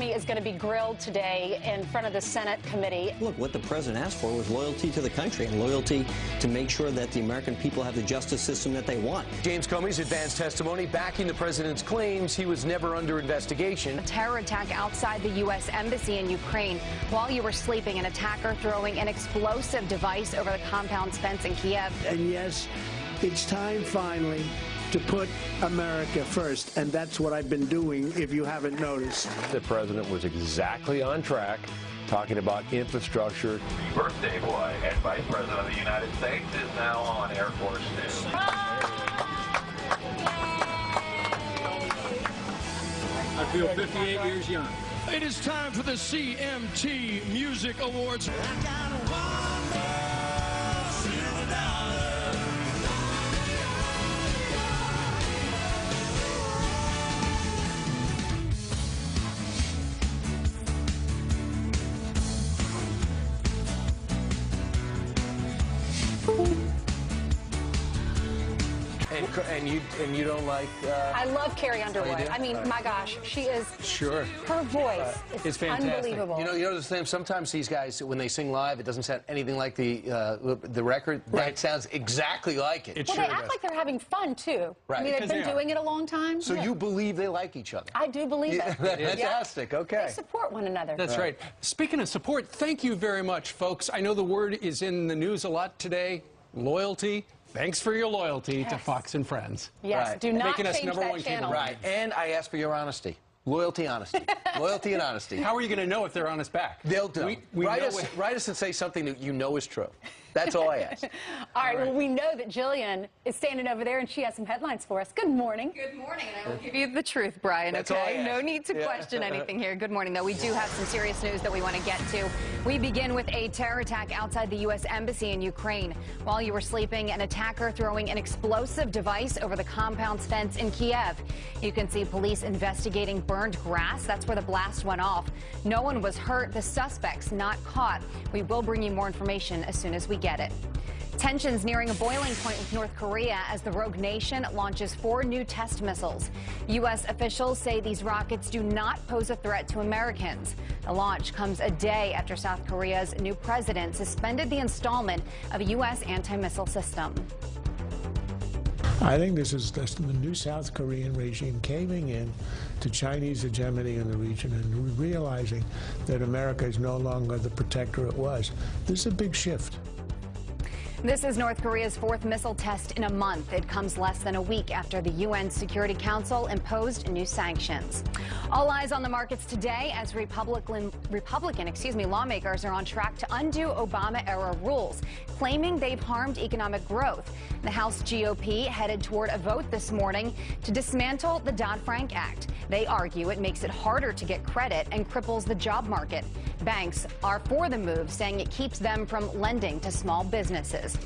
Comey is going to be grilled today in front of the Senate committee. Look, what the president asked for was loyalty to the country and loyalty to make sure that the American people have the justice system that they want. James Comey's advanced testimony backing the president's claims he was never under investigation. A terror attack outside the U.S. Embassy in Ukraine. While you were sleeping, an attacker throwing an explosive device over the compound's fence in Kiev. And yes, it's time finally to put America first, and that's what I've been doing, if you haven't noticed. The president was exactly on track, talking about infrastructure. The birthday boy and Vice President of the United States is now on Air Force News. I feel 58 years young. It is time for the CMT Music Awards. And you don't like... I love Carrie Underwood. Oh, I mean, my gosh, she is... Sure. Her voice is fantastic. unbelievable. You know the thing, sometimes these guys, when they sing live, it doesn't sound anything like the record. Right. It sounds exactly like it. Well, they act like they're having fun, too. Right. I mean, they've been doing it a long time. So you believe they like each other? I do believe it. Fantastic. Yeah. Okay. They support one another. That's right. Speaking of support, thank you very much, folks. I know the word is in the news a lot today. Loyalty. Thanks for your loyalty to Fox and Friends. Yes, right. Do not Making us change #1 that channel. Right, and I ask for your honesty. Loyalty, honesty. Loyalty and honesty. How are you going to know if they're honest back? They'll do. Write us and say something that you know is true. That's all I ask. All right, well, we know that Jillian is standing over there, and she has some headlines for us. Good morning. Good morning, and I will give you the truth, Brian, That's all I okay? ask. No need to question anything here. Good morning, though. We do have some serious news that we want to get to. We begin with a terror attack outside the U.S. Embassy in Ukraine. While you were sleeping, an attacker throwing an explosive device over the compound's fence in Kiev. You can see police investigating burned grass. That's where the blast went off. No one was hurt. The suspect's not caught. We will bring you more information as soon as we get it. Tensions nearing a boiling point with North Korea as the rogue nation launches 4 new test missiles. U.S. officials say these rockets do not pose a threat to Americans. The launch comes a day after South Korea's new president suspended the installment of a U.S. anti-missile system. I think this is the new South Korean regime caving in to Chinese hegemony in the region and realizing that America is no longer the protector it was. This is a big shift. This is North Korea's 4th missile test in a month. It comes less than a week after the UN Security Council imposed new sanctions. All eyes on the markets today as Republican lawmakers are on track to undo Obama-era rules, claiming they've harmed economic growth. The House GOP headed toward a vote this morning to dismantle the Dodd-Frank Act. They argue it makes it harder to get credit and cripples the job market. Banks are for the move, saying it keeps them from lending to small businesses.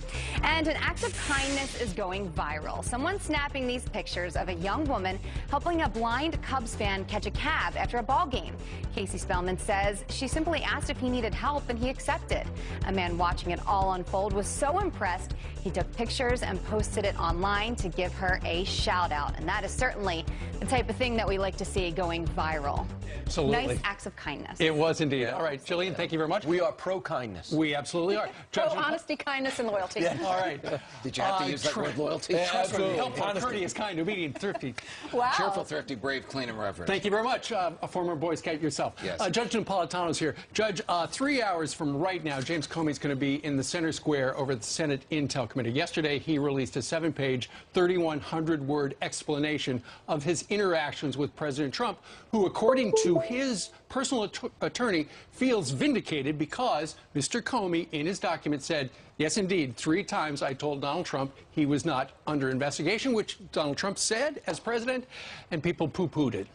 And an act of kindness is going viral. Someone snapping these pictures of a young woman helping a blind Cubs fan catch a cab after a ball game. Casey Spellman says she simply asked if he needed help and he accepted. A man watching it all unfold was so impressed, he took pictures and posted it online to give her a shout out. And that is certainly the type of thing that we like to see going viral. Absolutely. Nice acts of kindness. It was indeed. All right, Jillian, thank you very much. We are pro-kindness. We absolutely are. Pro-honesty, kindness, and loyalty. Yeah. All right. Did you have to use that word loyalty? Absolutely. Helpful, courteous, kind, obedient, thrifty. Wow. Cheerful, thrifty, brave, clean, and reverent. Thank you very much. A former Boy Scout yourself. Yes. Judge Napolitano's here. Judge, 3 hours from right now, James Comey's going to be in the center square over at the Senate Intel Committee. Yesterday, he released a 7-page, 3,100-word explanation of his interactions with President Trump, who, according to his personal attorney, feels vindicated because Mr. Comey, in his document, said, yes, indeed, 3 times I told Donald Trump he was not under investigation, which Donald Trump said as president, and people poo-pooed it.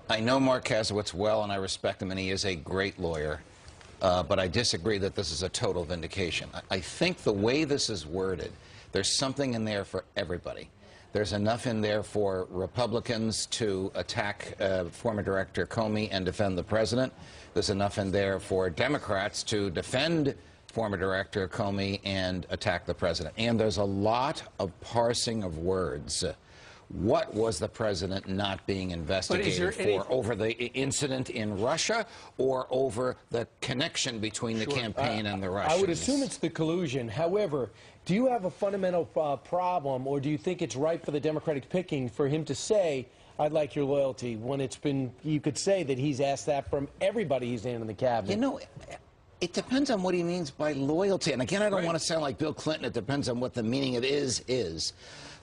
I know Mark Kasowitz well, and I respect him, and he is a great lawyer. But I disagree that this is a total vindication. I think the way this is worded, there's something in there for everybody. There's enough in there for Republicans to attack former Director Comey and defend the president. There's enough in there for Democrats to defend former Director Comey and attack the president. And there's a lot of parsing of words. What was the president not being investigated for? Over the incident in Russia or over the connection between the campaign and the Russians? I would assume it's the collusion. However, do you have a fundamental problem, or do you think it's ripe for the Democratic picking for him to say, I'd like your loyalty, when it's been, you could say that he's asked that from everybody he's named in the cabinet? You know, it depends on what he means by loyalty. And again, I don't want to sound like Bill Clinton. It depends on what the meaning of is.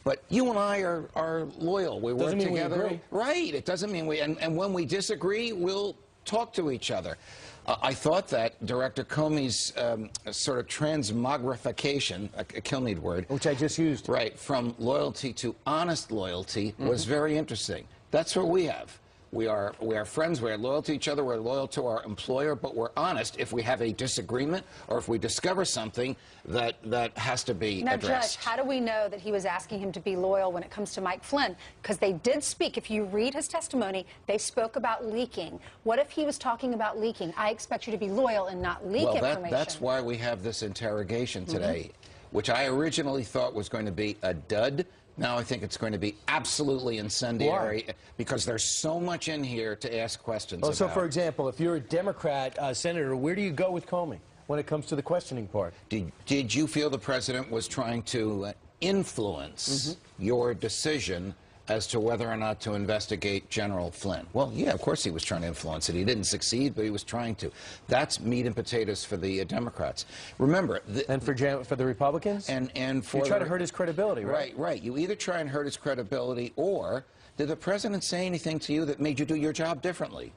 But you and I are loyal. We work together. We agree. Right. It doesn't mean we, and when we disagree, we'll talk to each other. I thought that Director Comey's sort of transmogrification, a Kilmeade word, which I just used, right, from loyalty to honest loyalty was very interesting. That's what we have. We are friends. We are loyal to each other. We're loyal to our employer, but we're honest if we have a disagreement or if we discover something that has to be addressed. Judge, how do we know that he was asking him to be loyal when it comes to Mike Flynn? Because they did speak. If you read his testimony, they spoke about leaking. What if he was talking about leaking? I expect you to be loyal and not leak information. That's why we have this interrogation today, which I originally thought was going to be a dud. Now I think it's going to be absolutely incendiary because there's so much in here to ask questions about. So, for example, if you're a Democrat senator, where do you go with Comey when it comes to the questioning part? Did you feel the president was trying to influence your decision as to whether or not to investigate General Flynn? Well, yeah, of course he was trying to influence it. He didn't succeed, but he was trying to. That's meat and potatoes for the Democrats. Remember... and for the Republicans? And for... You try to hurt his credibility, right? Right. You either try and hurt his credibility, or did the president say anything to you that made you do your job differently?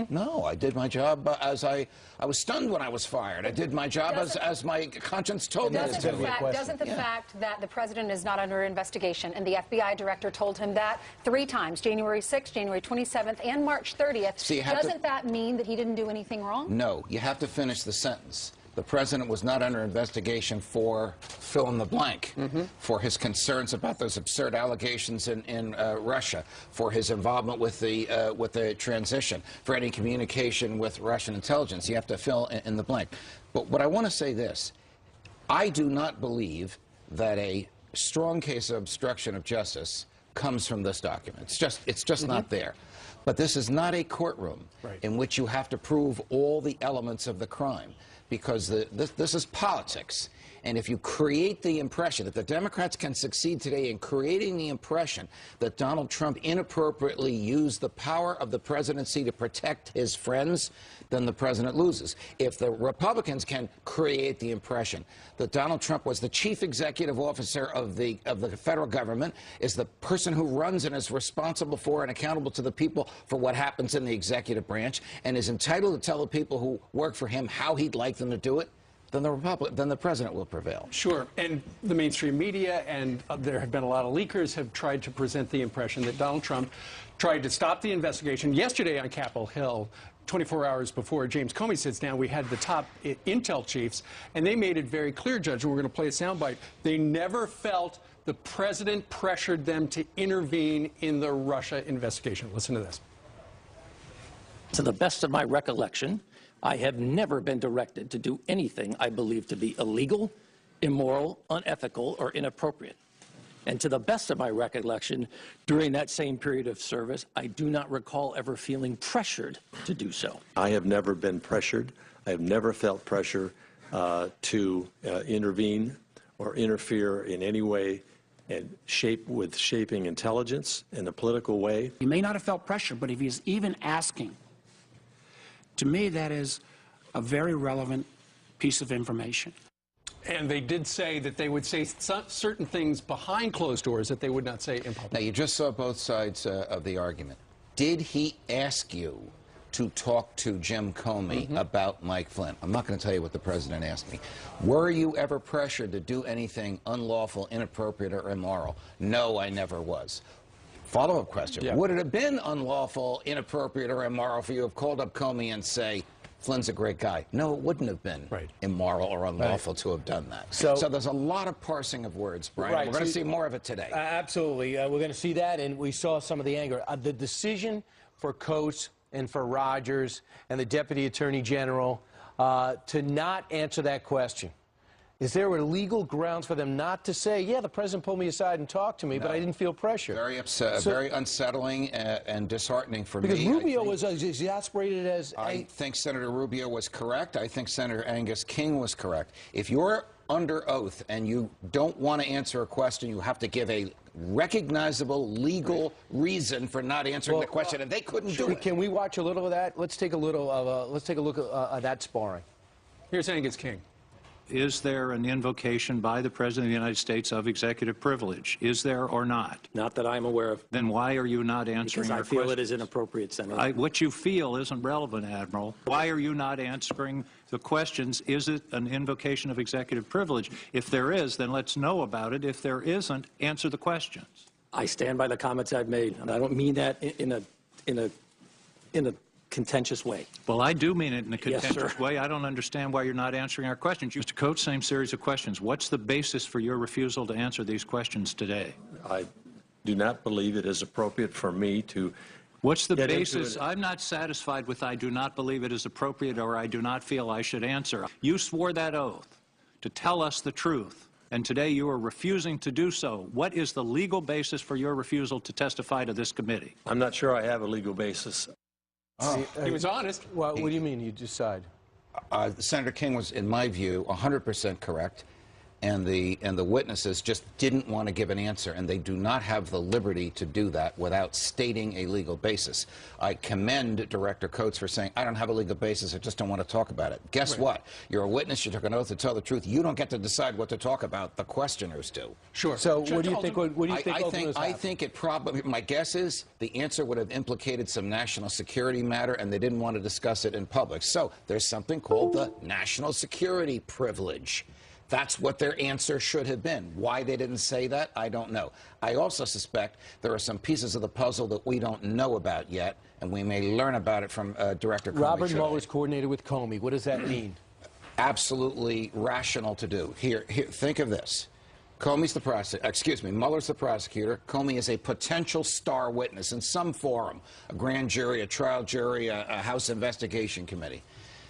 No, I did my job as I was stunned when I was fired. I did my job as my conscience told me to do. Doesn't the fact that the president is not under investigation and the FBI director told him that 3 times, January 6th, January 27th, and March 30th, doesn't that mean that he didn't do anything wrong? No, you have to finish the sentence. The president was not under investigation for fill in the blank, for his concerns about those absurd allegations in Russia, for his involvement with the transition, for any communication with Russian intelligence. You have to fill in the blank. But what I want to say this, I do not believe that a strong case of obstruction of justice comes from this document. It's just not there. But this is not a courtroom in which you have to prove all the elements of the crime, because this is politics. And if you create the impression that the Democrats can succeed today in creating the impression that Donald Trump inappropriately used the power of the presidency to protect his friends, then the president loses. If the Republicans can create the impression that Donald Trump was the chief executive officer of the federal government, is the person who runs and is responsible for and accountable to the people for what happens in the executive branch, and is entitled to tell the people who work for him how he'd like them to do it, then the president will prevail. Sure, and the mainstream media, and there have been a lot of leakers, have tried to present the impression that Donald Trump tried to stop the investigation. Yesterday on Capitol Hill, 24 hours before James Comey sits down, we had the top intel chiefs, and they made it very clear, Judge, and we're going to play a soundbite, they never felt the president pressured them to intervene in the Russia investigation. Listen to this. To the best of my recollection, I have never been directed to do anything I believe to be illegal, immoral, unethical, or inappropriate. And to the best of my recollection, during that same period of service, I do not recall ever feeling pressured to do so. I have never been pressured. I have never felt pressure to intervene or interfere in any way and shaping intelligence in a political way. He may not have felt pressure, but if he's even asking, to me, that is a very relevant piece of information. And they did say that they would say certain things behind closed doors that they would not say in public. Now, you just saw both sides of the argument. Did he ask you to talk to Jim Comey about Mike Flynn? I'm not going to tell you what the president asked me. Were you ever pressured to do anything unlawful, inappropriate, or immoral? No, I never was. Follow-up question. Yeah. Would it have been unlawful, inappropriate, or immoral for you to have called up Comey and say, Flynn's a great guy? No, it wouldn't have been immoral or unlawful to have done that. So there's a lot of parsing of words, Brian. We're going to see more of it today. Absolutely. We're going to see that, and we saw some of the anger. The decision for Coates and for Rogers and the Deputy Attorney General to not answer that question Is there a legal grounds for them not to say, yeah, the president pulled me aside and talked to me, but I didn't feel pressure? Very upset, very unsettling and disheartening for me. Because Rubio was as exasperated as... I think Senator Rubio was correct. I think Senator Angus King was correct. If you're under oath and you don't want to answer a question, you have to give a recognizable legal reason for not answering the question, and they couldn't do it. Can we watch a little of that? Let's take a little of let's take a look at that sparring. Here's Angus King. Is there an invocation by the President of the United States of executive privilege? Is there or not? Not that I'm aware of. Then why are you not answering Because I our feel questions? it is inappropriate, Senator. What you feel isn't relevant, Admiral. Why are you not answering the questions? Is it an invocation of executive privilege? If there is, then let's know about it. If there isn't, answer the questions. I stand by the comments I've made, and I don't mean that in a contentious way. Well, I do mean it in a contentious Yes, sir. way. I don't understand why you're not answering our questions. Mr. Coates, same series of questions. What's the basis for your refusal to answer these questions today? I do not believe it is appropriate for me to... What's the basis? I'm not satisfied with I do not believe it is appropriate or I do not feel I should answer. You swore that oath to tell us the truth, and today you are refusing to do so. What is the legal basis for your refusal to testify to this committee? I'm not sure I have a legal basis. He was honest. Well, what do you mean you decide? Senator King was, in my view, 100% correct, and the witnesses just didn't want to give an answer, and they do not have the liberty to do that without stating a legal basis. I commend Director Coates for saying, I don't have a legal basis, I just don't want to talk about it. Guess what? You're a witness, you took an oath to tell the truth. You don't get to decide what to talk about. The questioners do. Sure. So what do you think? What do you think? I think it probably, my guess is the answer would have implicated some national security matter, and they didn't want to discuss it in public. So there's something called the national security privilege. That's what their answer should have been. Why they didn't say that, I don't know. I also suspect there are some pieces of the puzzle that we don't know about yet, and we may learn about it from Director Comey. Robert Mueller's coordinated with Comey. What does that mean? Absolutely rational to do. Here, think of this. Comey's the prosecutor, excuse me, Mueller's the prosecutor. Comey is a potential star witness in some forum, a grand jury, a trial jury, a House investigation committee.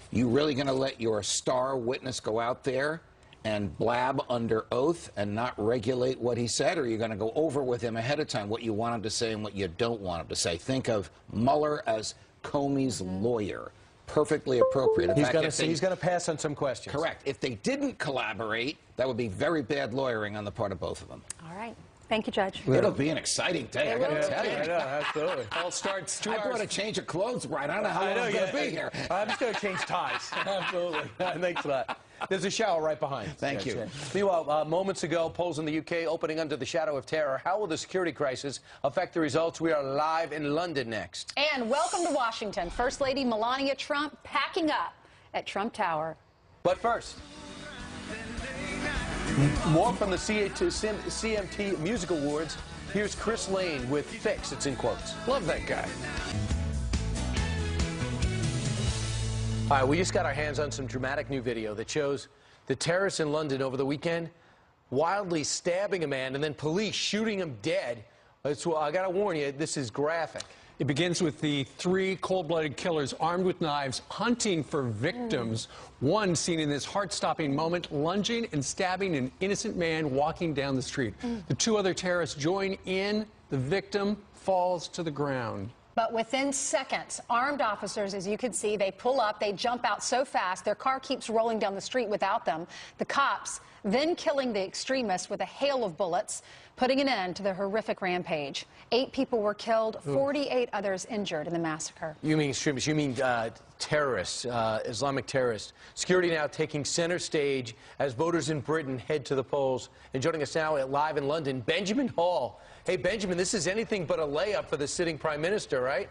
You really going to let your star witness go out there and blab under oath and not regulate what he said, or are you going to go over with him ahead of time what you want him to say and what you don't want him to say? Think of Mueller as Comey's lawyer. Perfectly appropriate. He's going to pass on some questions. Correct. If they didn't collaborate, that would be very bad lawyering on the part of both of them. All right. Thank you, Judge. It'll be an exciting day, I got to tell you. I know, absolutely. All starts 2 I hours. brought a change of clothes, Brian. I don't know how long I'm going to be here. I'm just going to change ties. Absolutely. Thanks for that. There's a shower right behind. Thank you. Meanwhile, moments ago, polls in the UK opening under the shadow of terror. How will the security crisis affect the results? We are live in London next. And welcome to Washington. First Lady Melania Trump packing up at Trump Tower. But first, more from the CMT Music Awards. Here's Chris Lane with Fix. It's in quotes. Love that guy. All right, we just got our hands on some dramatic new video that shows the terrorists in London over the weekend wildly stabbing a man and then police shooting him dead. So I got to warn you, this is graphic. It begins with the 3 cold-blooded killers armed with knives hunting for victims. One seen in this heart-stopping moment, lunging and stabbing an innocent man walking down the street. The 2 other terrorists join in. The victim falls to the ground. But within seconds, armed officers, as you can see, they pull up, they jump out so fast, their car keeps rolling down the street without them. The cops then killing the extremists with a hail of bullets, putting an end to the horrific rampage. 8 people were killed, 48 others injured in the massacre. You mean extremists, you mean terrorists, Islamic terrorists. Security now taking center stage as voters in Britain head to the polls. And joining us now live in London, Benjamin Hall. Hey, Benjamin, this is anything but a layup for the sitting Prime Minister, right?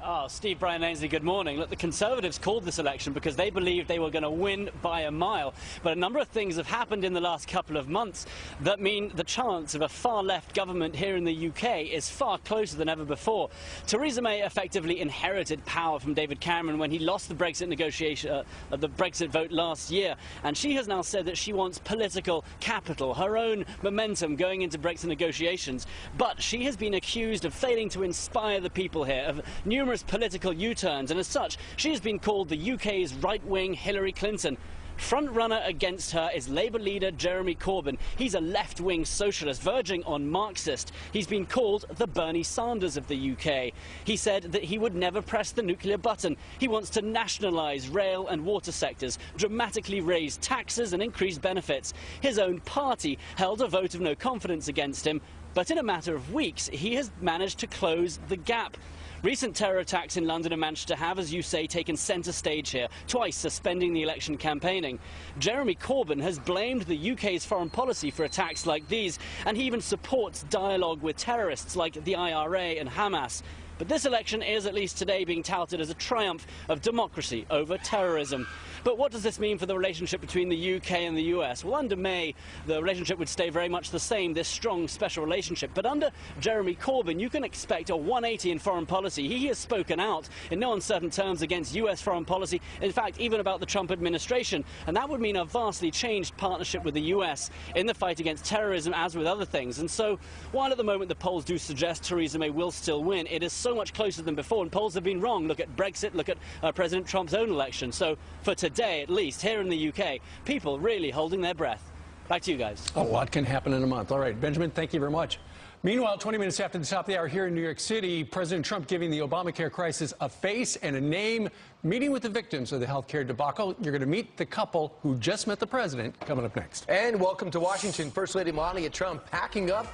Oh, Steve, Brian Ainsley, good morning. Look, the Conservatives called this election because they believed they were going to win by a mile. But a number of things have happened in the last couple of months that mean the chance of a far-left government here in the UK is far closer than ever before. Theresa May effectively inherited power from David Cameron when he lost the Brexit the Brexit vote last year. And she has now said that she wants political capital, her own momentum going into Brexit negotiations. But she has been accused of failing to inspire the people here, of numerous political U-turns, and as such, she has been called the UK's right-wing Hillary Clinton. Front-runner against her is Labour leader Jeremy Corbyn. He's a left-wing socialist verging on Marxist. He's been called the Bernie Sanders of the UK. He said that he would never press the nuclear button. He wants to nationalise rail and water sectors, dramatically raise taxes and increase benefits. His own party held a vote of no confidence against him, but in a matter of weeks, he has managed to close the gap. Recent terror attacks in London and Manchester have, as you say, taken centre stage here, twice suspending the election campaigning. Jeremy Corbyn has blamed the UK's foreign policy for attacks like these, and he even supports dialogue with terrorists like the IRA and Hamas. But this election is, at least today, being touted as a triumph of democracy over terrorism. But what does this mean for the relationship between the UK and the US? Well, under May, the relationship would stay very much the same, this strong special relationship. But under Jeremy Corbyn, you can expect a 180 in foreign policy. He has spoken out in no uncertain terms against US foreign policy, in fact, even about the Trump administration. And that would mean a vastly changed partnership with the US in the fight against terrorism, as with other things. And so, while at the moment the polls do suggest Theresa May will still win, it is so much closer than before, and polls have been wrong. Look at Brexit, look at President Trump's own election. So, for today, at least, here in the UK, people really holding their breath. Back to you guys. A lot can happen in a month. All right, Benjamin, thank you very much. Meanwhile, 20 minutes after the top of the hour here in New York City, President Trump giving the Obamacare crisis a face and a name, meeting with the victims of the health care debacle. You're going to meet the couple who just met the president, coming up next. And welcome to Washington. First Lady Melania Trump packing up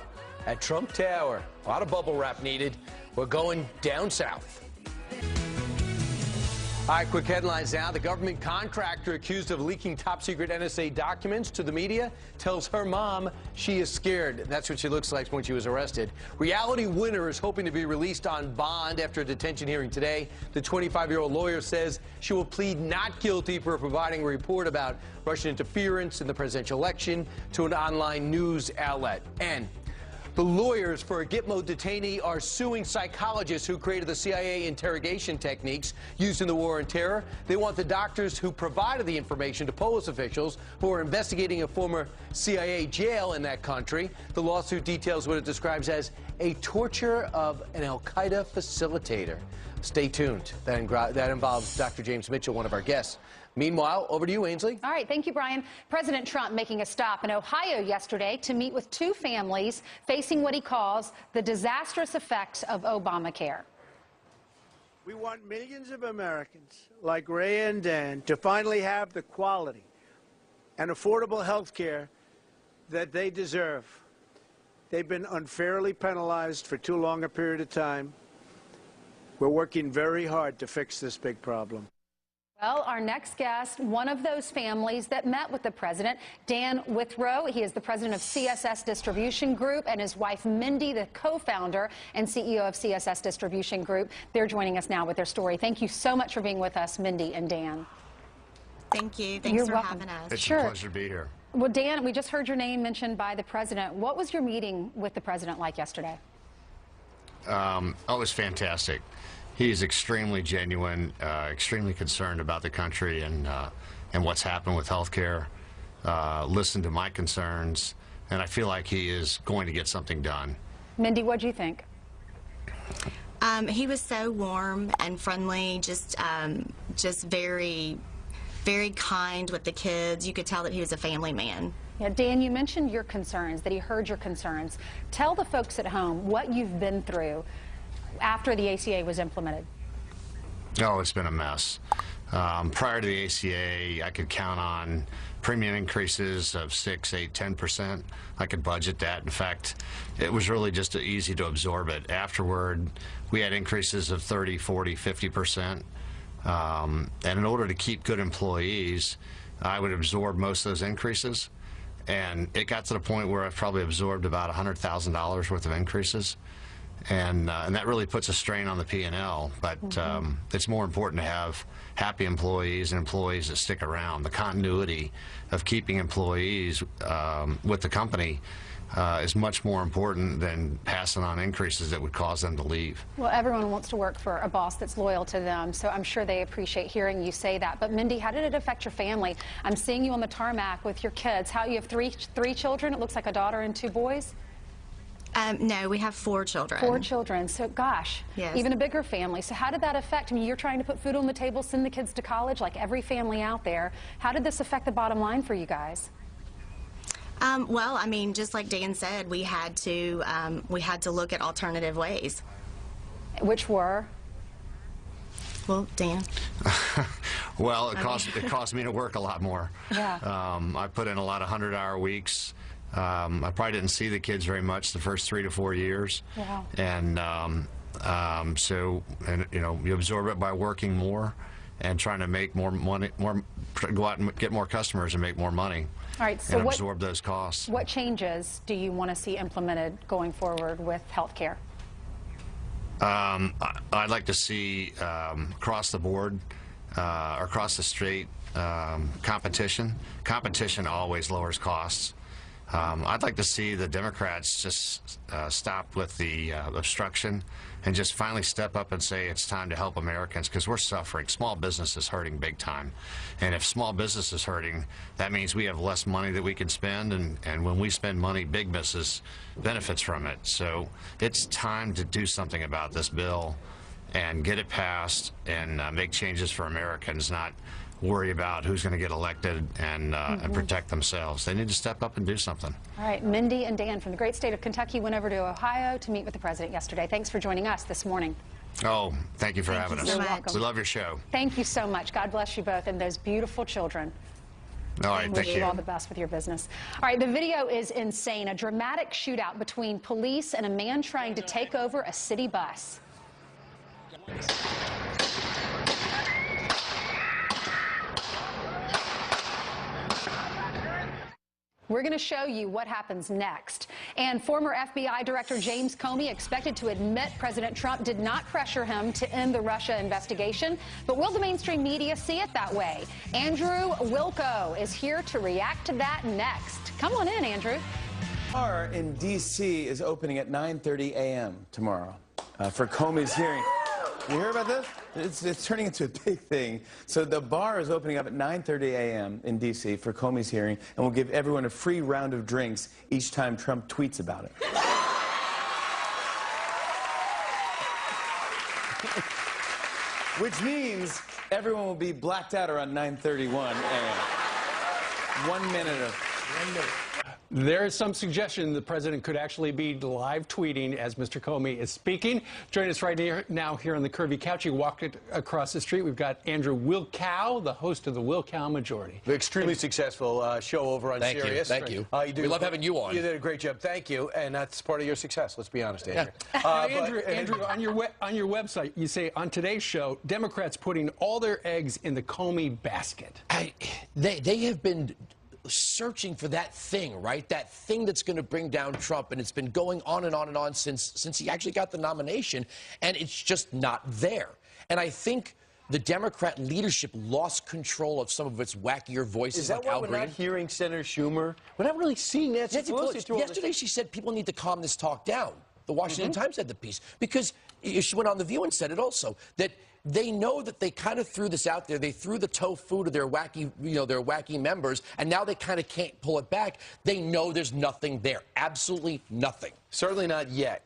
at Trump Tower. A lot of bubble wrap needed. We're going down south. All right, quick headlines now. The government contractor accused of leaking top-secret NSA documents to the media tells her mom she is scared. That's what she looks like when she was arrested. Reality Winner is hoping to be released on bond after a detention hearing today. The 25-year-old lawyer says she will plead not guilty for providing a report about Russian interference in the presidential election to an online news outlet. And the lawyers for a Gitmo detainee are suing psychologists who created the CIA interrogation techniques used in the war on terror. They want the doctors who provided the information to Polish officials who are investigating a former CIA jail in that country. The lawsuit details what it describes as a torture of an al-Qaeda facilitator. Stay tuned. That involves Dr. James Mitchell, one of our guests. Meanwhile, over to you, Ainsley. All right, thank you, Brian. President Trump making a stop in Ohio yesterday to meet with two families facing what he calls the disastrous effects of Obamacare. We want millions of Americans like Ray and Dan to finally have the quality and affordable health care that they deserve. They've been unfairly penalized for too long a period of time. We're working very hard to fix this big problem. Well, our next guest, one of those families that met with the president, Dan Withrow. He is the president of CSS Distribution Group, and his wife, Mindy, the co-founder and CEO of CSS Distribution Group. They're joining us now with their story. Thank you so much for being with us, Mindy and Dan. Thank you. Thanks for having us. It's a pleasure to be here. Well, Dan, we just heard your name mentioned by the president. What was your meeting with the president like yesterday? Oh, it was fantastic. He's extremely genuine, extremely concerned about the country and what's happened with healthcare. Listened to my concerns, and I feel like he is going to get something done. Mindy, what do you think? He was so warm and friendly, just very, very kind with the kids. You could tell that he was a family man. Yeah, Dan, you mentioned your concerns, that he heard your concerns. Tell the folks at home what you've been through after the ACA was implemented. Oh, it's been a mess. Prior to the ACA, I could count on premium increases of 6, 8, 10%. I could budget that. In fact, it was really just easy to absorb it. Afterward, we had increases of 30, 40, 50%. And in order to keep good employees, I would absorb most of those increases. And it got to the point where I've probably absorbed about $100,000 worth of increases. And that really puts a strain on the P&L, but it's more important to have happy employees and employees that stick around. The continuity of keeping employees with the company is much more important than passing on increases that would cause them to leave. Well, everyone wants to work for a boss that's loyal to them, so I'm sure they appreciate hearing you say that. But Mindy, how did it affect your family? I'm seeing you on the tarmac with your kids. How you have three children? It looks like a daughter and 2 boys. No, we have 4 children. 4 children. So, gosh, Yes. even a bigger family. So how did that affect, I mean, you're trying to put food on the table, send the kids to college, like every family out there. How did this affect the bottom line for you guys? Well, I mean, just like Dan said, we had to look at alternative ways. Which were? Well, Dan. Well, it cost me to work a lot more. Yeah. I put in a lot of 100-hour weeks. I probably didn't see the kids very much the first 3 to 4 years. Wow. And so you absorb it by working more and trying to make more money, go out and get more customers and make more money. All right, so and absorb those costs. What changes do you want to see implemented going forward with health care? I'd like to see across the board, or across the street, competition. Competition always lowers costs. I'd like to see the Democrats just stop with the obstruction and just finally step up and say it's time to help Americans, because we're suffering. Small business is hurting big time. And if small business is hurting, that means we have less money that we can spend, and when we spend money, big business benefits from it. So it's time to do something about this bill and get it passed and make changes for Americans, not worry about who's going to get elected and protect themselves. They need to step up and do something. All right, Mindy and Dan from the great state of Kentucky went over to Ohio to meet with the president yesterday. Thanks for joining us this morning. Oh, thank you for having us. You're welcome. We love your show. Thank you so much. God bless you both and those beautiful children. All right, thank Wish you. all the best with your business. All right, the video is insane. A dramatic shootout between police and a man trying to take over a city bus. We're going to show you what happens next. And former FBI Director James Comey expected to admit President Trump did not pressure him to end the Russia investigation. But will the mainstream media see it that way? Andrew Wilco is here to react to that next. Come on in, Andrew. Bar in D.C. is opening at 9:30 a.m. tomorrow for Comey's hearing. You hear about this? It's turning into a big thing. So the bar is opening up at 9:30 a.m. in D.C. for Comey's hearing, and we'll give everyone a free round of drinks each time Trump tweets about it. Which means everyone will be blacked out around 9:31 a.m. 1 minute of... 1 minute. There is some suggestion the president could actually be live tweeting as Mr. Comey is speaking. Join us right now here on the Curvy Couch. You walked it across the street. We've got Andrew Wilkow, the host of the Wilkow Majority. The extremely successful show over on Sirius. Thank you. We love having you on. You did a great job. Thank you. And that's part of your success. Let's be honest, Andrew. Yeah. Andrew, on your website, you say on today's show, Democrats putting all their eggs in the Comey basket. They have been searching for that thing, right? That thing that's going to bring down Trump, and it's been going on and on and on since he actually got the nomination, and it's just not there. And I think the Democrat leadership lost control of some of its wackier voices. Is that like why Al we're Green. not hearing Senator Schumer? We're not really seeing Nancy Pelosi. Yesterday she said people need to calm this talk down. The Washington Times had the piece, because she went on The View and said it also, that they know that they kind of threw this out there. They threw the tofu to their wacky, their wacky members, and now they kind of can't pull it back. They know there's nothing there. Absolutely nothing. Certainly not yet.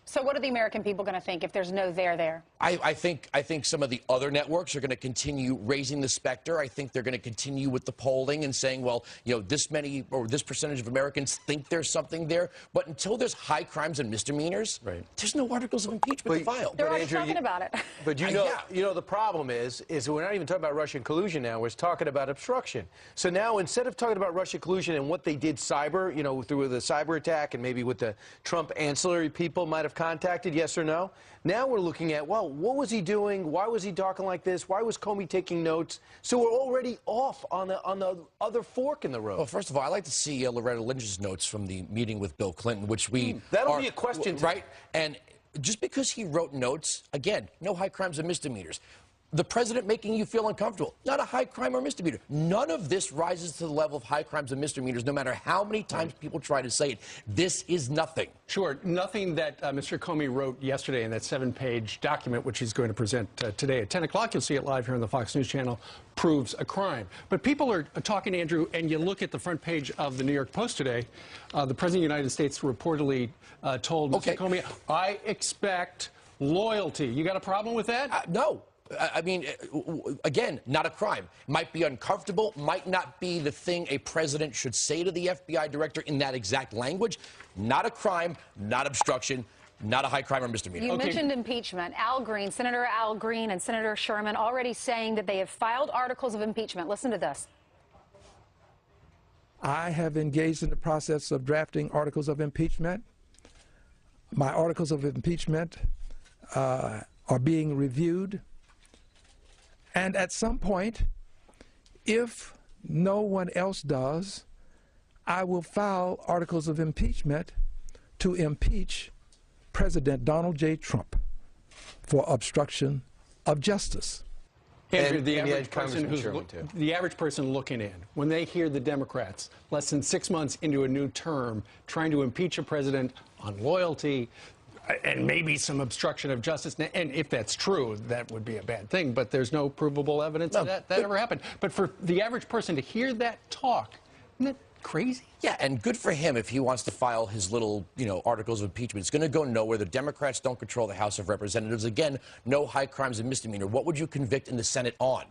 So what are the American people going to think if there's no there? I think some of the other networks are going to continue raising the specter. I think they're going to continue with the polling and saying, well, this many or this percentage of Americans think there's something there. But until there's high crimes and misdemeanors, there's no articles of impeachment to file. They're already talking about it. But you know the problem is we're not even talking about Russian collusion now. We're talking about obstruction. So now instead of talking about Russian collusion and what they did cyber, through the cyber attack and maybe with the Trump ancillary people might have contacted, yes or no? Now we're looking at, well, what was he doing? Why was he talking like this? Why was Comey taking notes? So we're already off on the other fork in the road. Well, first of all, I'd like to see Loretta Lynch's notes from the meeting with Bill Clinton, which that'll be a question, right? And just because he wrote notes, again, no high crimes and misdemeanors. the president making you feel uncomfortable. Not a high crime or misdemeanor. None of this rises to the level of high crimes and misdemeanors, no matter how many times people try to say it. This is nothing. Sure. Nothing that Mr. Comey wrote yesterday in that 7-page document, which he's going to present today at 10 o'clock, you'll see it live here on the Fox News channel, proves a crime. But people are talking, Andrew, and you look at the front page of the New York Post today, the President of the United States reportedly told Mr. Comey, I expect loyalty. You got a problem with that? No. I mean, again, not a crime. Might be uncomfortable, might not be the thing a president should say to the FBI director in that exact language. Not a crime, not obstruction, not a high crime or misdemeanor. You mentioned impeachment. Al Green, Senator Al Green and Senator Sherman already saying that they have filed articles of impeachment. Listen to this. I have engaged in the process of drafting articles of impeachment. My articles of impeachment are being reviewed. And at some point, if no one else does, I will file articles of impeachment to impeach President Donald J. Trump for obstruction of justice. Andrew, the average person looking in, when they hear the Democrats less than 6 months into a new term trying to impeach a president on loyalty, and maybe some obstruction of justice. And if that's true, that would be a bad thing. But there's no provable evidence that ever happened. But for the average person to hear that talk, isn't that crazy? Yeah, and good for him if he wants to file his little, articles of impeachment. It's going to go nowhere. The Democrats don't control the House of Representatives. Again, no high crimes and misdemeanor. What would you convict in the Senate on?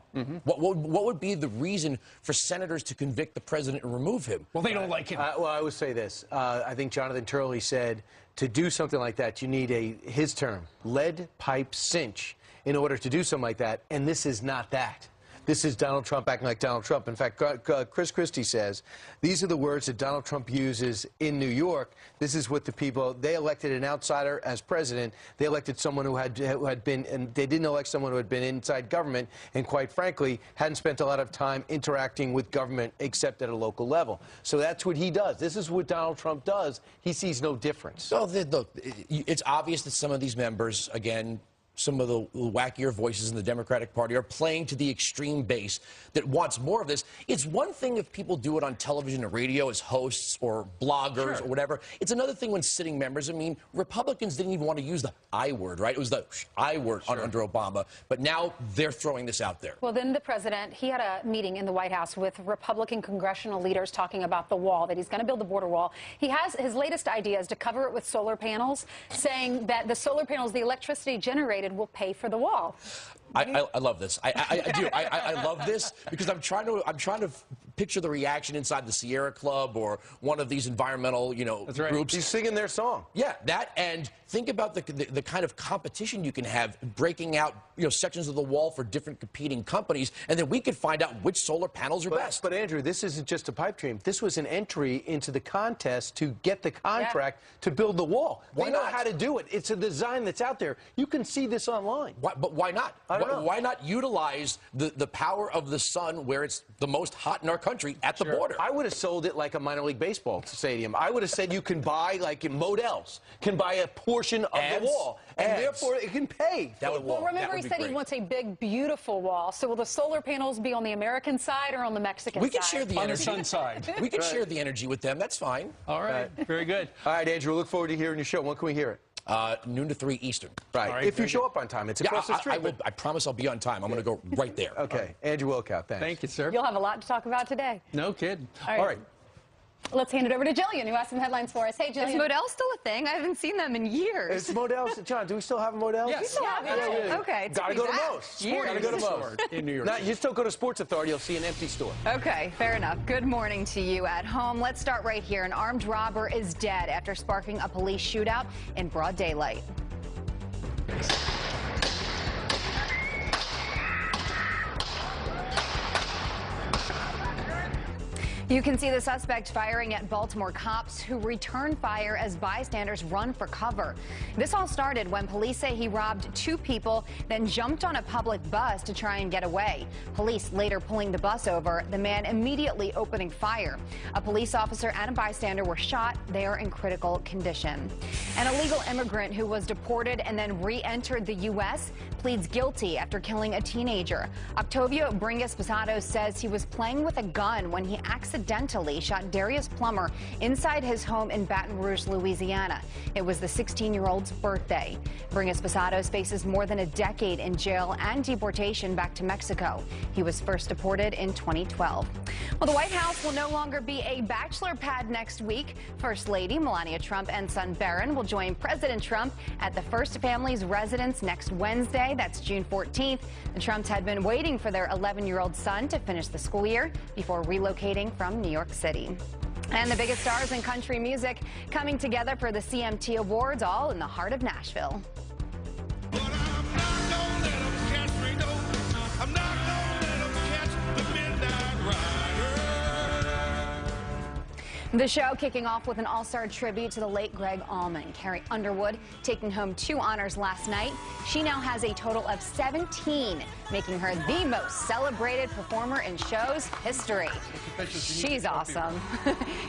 What would be the reason for senators to convict the president and remove him? Well, they don't like him. Well, I would say this. I think Jonathan Turley said to do something like that, you need his term, lead pipe cinch, in order to do something like that. And this is not that. This is Donald Trump acting like Donald Trump. In fact, Chris Christie says, these are the words that Donald Trump uses in New York. This is what the people, they elected an outsider as president. They elected someone who had been, and they didn't elect someone who had been inside government and, quite frankly, hadn't spent a lot of time interacting with government except at a local level. So that's what he does. This is what Donald Trump does. He sees no difference. Well, look, it's obvious that some of these members, again, some of the wackier voices in the Democratic Party are playing to the extreme base that wants more of this. It's one thing if people do it on television or radio as hosts or bloggers or whatever. It's another thing when sitting members. I mean, Republicans didn't even want to use the I word, right? It was the I word under Obama. But now they're throwing this out there. Well, then the president, he had a meeting in the White House with Republican congressional leaders talking about the wall, that he's going to build the border wall. He has his latest idea is to cover it with solar panels, saying that the solar panels, the electricity generated, will pay for the wall. I love this. I do. I love this because I'm trying to picture the reaction inside the Sierra Club or one of these environmental, groups. He's singing their song. Yeah, that, and think about the kind of competition you can have breaking out, sections of the wall for different competing companies, and then we could find out which solar panels are best. But Andrew, this isn't just a pipe dream. This was an entry into the contest to get the contract to build the wall. They know how to do it. It's a design that's out there. You can see this online. But why not? I don't know. Why not utilize the power of the sun where it's the most hot in our country at the border? I would have sold it like a minor league baseball stadium. I would have said you can buy, like in Modell's, can buy a portion of the wall, and therefore it can pay for the wall. Well, remember he said he wants a big, beautiful wall. So will the solar panels be on the American side or on the Mexican side? We can share the energy. On the sun side. We can share the energy with them. That's fine. All right. Very good. All right, Andrew, look forward to hearing your show. When can we hear it? Noon to 3 Eastern. Right. All right, if you show up on time. It's across the street. I promise I'll be on time. I'm going to go right there. Okay. Andrew Wilkow, thanks. Thank you, sir. You'll have a lot to talk about today. No kidding. All right. Let's hand it over to Jillian, who has some headlines for us. Hey, Jillian. Is Modell still a thing? I haven't seen them in years. It's Modell's. John, do we still have a Modell? Yes. We still have it. Okay. Gotta go to Moe's. Gotta go to Moe's. In New York. Now, you still go to Sports Authority, you'll see an empty store. Okay, fair enough. Good morning to you at home. Let's start right here. An armed robber is dead after sparking a police shootout in broad daylight. You can see the suspect firing at Baltimore cops who returned fire as bystanders run for cover. This all started when police say he robbed 2 people, then jumped on a public bus to try and get away. Police later pulling the bus over, the man immediately opening fire. A police officer and a bystander were shot. They are in critical condition. An illegal immigrant who was deported and then re-entered the U.S. pleads guilty after killing a teenager. Octavio Bringas-Posado says he was playing with a gun when he accidentally shot Darius Plummer inside his home in Baton Rouge, Louisiana. It was the 16-year-old's birthday. Bringas-Posado faces more than a decade in jail and deportation back to Mexico. He was first deported in 2012. Well, the White House will no longer be a bachelor pad next week. First Lady Melania Trump and son Barron will join President Trump at the First Family's residence next Wednesday. That's June 14th. The Trumps had been waiting for their 11-year-old son to finish the school year before relocating from New York City. And the biggest stars in country music coming together for the CMT Awards, all in the heart of Nashville. The show kicking off with an all-star tribute to the late Greg Allman. Carrie Underwood taking home 2 honors last night. She now has a total of 17, making her the most celebrated performer in show's history. She's awesome.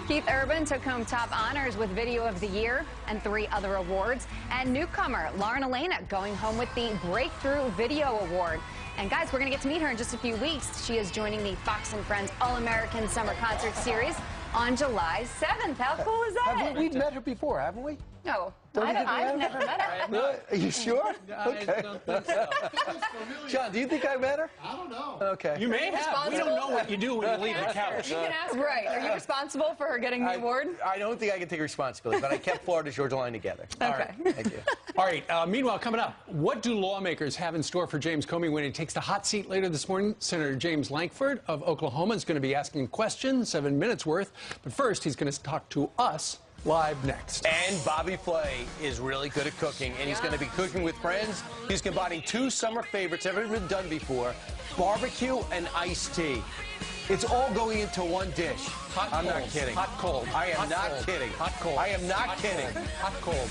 Keith Urban took home top honors with Video of the Year and 3 other awards. And newcomer Lauren Elena going home with the Breakthrough Video Award. And guys, we're going to get to meet her in just a few weeks. She is joining the Fox & Friends All-American Summer Concert Series on July 7th. How cool is that? We've met her before, haven't we? No, I've never met her. Really? Are you sure? Okay. I don't think so. John, do you think I met her? I don't know. Okay. You may have. We don't know what you do when you leave the couch. You can ask her. Right. Are you responsible for her getting the award? I don't think I can take responsibility, but I kept Florida Georgia Line together. Okay. All right. Thank you. All right. Meanwhile, coming up, what do lawmakers have in store for James Comey when he takes the hot seat later this morning? Senator James Lankford of Oklahoma is going to be asking questions, 7 minutes worth. But first, he's going to talk to us live next. And Bobby Flay is really good at cooking, and he's going to be cooking with friends. He's combining 2 summer favorites ever been done before, barbecue and iced tea. It's all going into one dish. I'm not kidding. Hot cold. I am not kidding. Hot cold. I am not kidding. Hot cold.